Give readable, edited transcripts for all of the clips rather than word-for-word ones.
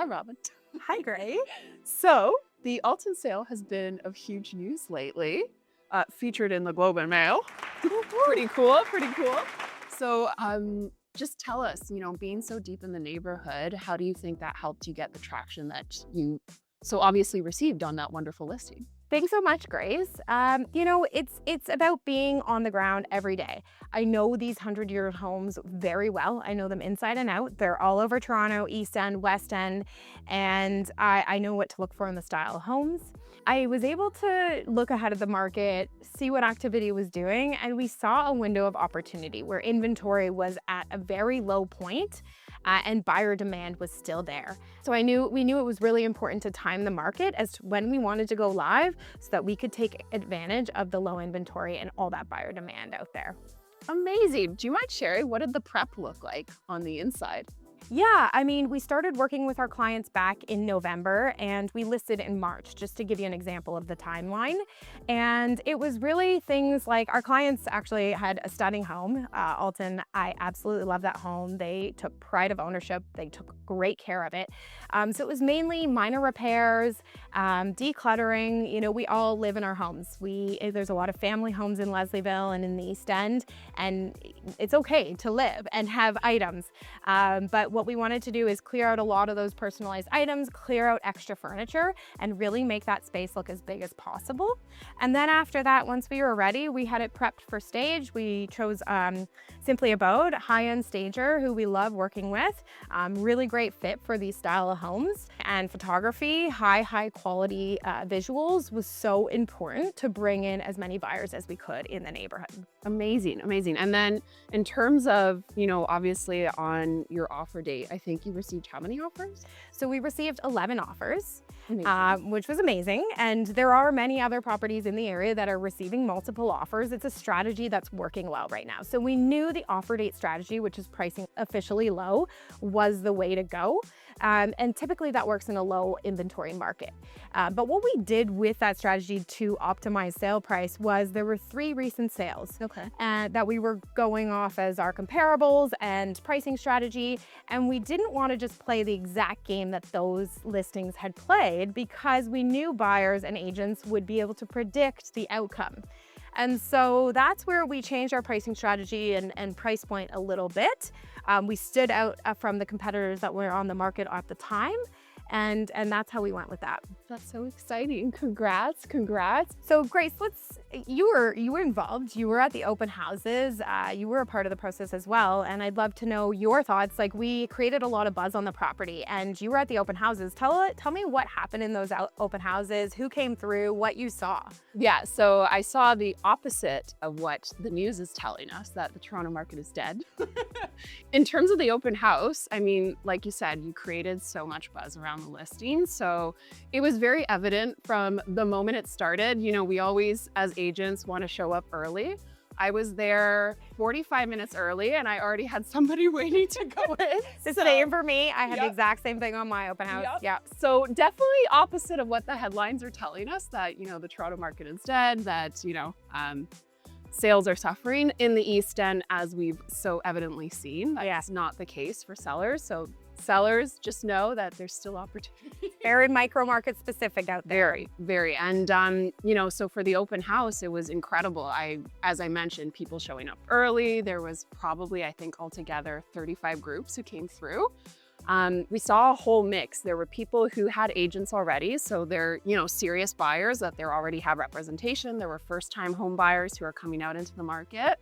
Hi, Robyn. Hi, Gray. So the Alton sale has been of huge news lately, featured in the Globe and Mail. Pretty cool, pretty cool. So just tell us, being so deep in the neighborhood, how do you think that helped you get the traction that you so obviously received on that wonderful listing? Thanks so much, Grace. It's about being on the ground every day. I know these 100-year homes very well. I know them inside and out. They're all over Toronto, East End, West End, and I know what to look for in the style of homes. I was able to look ahead of the market, see what activity was doing, and we saw a window of opportunity where inventory was at a very low point and buyer demand was still there. So we knew it was really important to time the market as to when we wanted to go live so that we could take advantage of the low inventory and all that buyer demand out there. Amazing. Do you mind sharing, what did the prep look like on the inside? Yeah, we started working with our clients back in November and we listed in March, just to give you an example of the timeline. And it was really things like our clients actually had a stunning home. Alton, I absolutely love that home. They took pride of ownership. They took great care of it. So it was mainly minor repairs, decluttering. We all live in our homes. There's a lot of family homes in Leslieville and in the East End, and it's okay to live and have items. But what we wanted to do is clear out a lot of those personalized items, clear out extra furniture, and really make that space look as big as possible. And then after that, once we were ready, we had it prepped for stage. We chose Simply Abode, high-end stager who we love working with. Really great fit for these style of homes. And photography, high quality visuals was so important to bring in as many buyers as we could in the neighborhood. Amazing, amazing. And then in terms of, obviously on your offer date, I think you received how many offers? So we received 11 offers, Amazing. which was amazing. And there are many other properties in the area that are receiving multiple offers. It's a strategy that's working well right now. So we knew the offer date strategy, which is pricing officially low, was the way to go. And typically that works in a low inventory market. But what we did with that strategy to optimize sale price was there were 3 recent sales that we were going off as our comparables and pricing strategy. And we didn't want to just play the exact game that those listings had played because we knew buyers and agents would be able to predict the outcome. And so that's where we changed our pricing strategy and price point a little bit. We stood out from the competitors that were on the market at the time. And that's how we went with that. That's so exciting. Congrats, congrats. So Grace, you were involved. You were at the open houses. You were a part of the process as well. And I'd love to know your thoughts. Like, we created a lot of buzz on the property and you were at the open houses. Tell me what happened in those open houses, who came through, what you saw. Yeah, so I saw the opposite of what the news is telling us, that the Toronto market is dead. In terms of the open house, like you said, you created so much buzz around the listing. So it was very evident from the moment it started. We always, as agents, want to show up early. I was there 45 minutes early and I already had somebody waiting to go in. The same for me. I had the exact same thing on my open house. Yep. So definitely opposite of what the headlines are telling us, that, the Toronto market is dead, that, sales are suffering in the East End, as we've so evidently seen. That's not the case for sellers. So sellers, just know that there's still opportunity. Very micro market specific out there. Very. And, so for the open house, it was incredible. As I mentioned, people showing up early. There was probably, I think, altogether 35 groups who came through. We saw a whole mix. There were people who had agents already, so they're, serious buyers that they already have representation. There were first-time home buyers who are coming out into the market.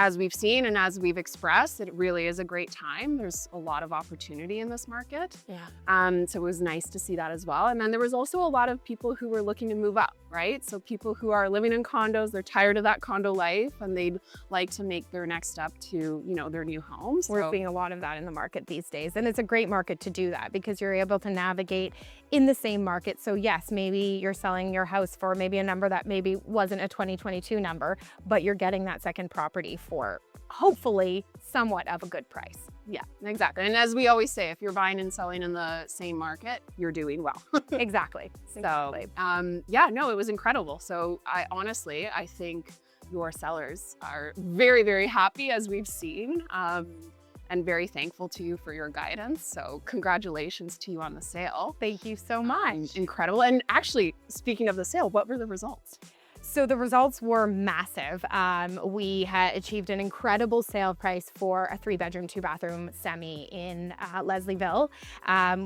As we've seen and as we've expressed, it really is a great time. There's a lot of opportunity in this market. Yeah. So it was nice to see that as well. And then there was also a lot of people who were looking to move up, right? So people who are living in condos, they're tired of that condo life and they'd like to make their next step to, their new home. We're seeing a lot of that in the market these days. And it's a great market to do that because you're able to navigate in the same market. So yes, maybe you're selling your house for maybe a number that maybe wasn't a 2022 number, but you're getting that second property for hopefully somewhat of a good price. Yeah, exactly. And as we always say, if you're buying and selling in the same market, you're doing well. Exactly. So, it was incredible. So I think your sellers are very, very happy, as we've seen. and very thankful to you for your guidance. So congratulations to you on the sale. Thank you so much. Incredible. And actually, speaking of the sale, what were the results? So the results were massive. We had achieved an incredible sale price for a 3-bedroom, 2-bathroom semi in Leslieville.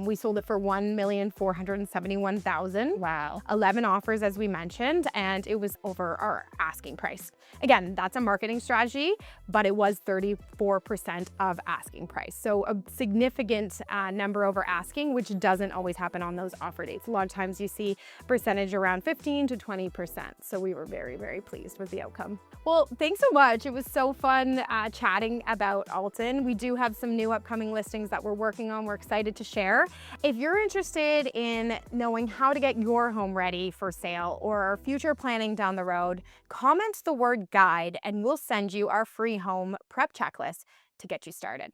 We sold it for $1,471,000. Wow. 11 offers, as we mentioned, and it was over our asking price. Again, that's a marketing strategy, but it was 34% of asking price. So a significant number over asking, which doesn't always happen on those offer dates. A lot of times you see percentage around 15 to 20%. So we were very, very pleased with the outcome. Well, thanks so much. It was so fun chatting about Alton. We do have some new upcoming listings that we're working on. We're excited to share. If you're interested in knowing how to get your home ready for sale or future planning down the road, comment the word guide and we'll send you our free home prep checklist to get you started.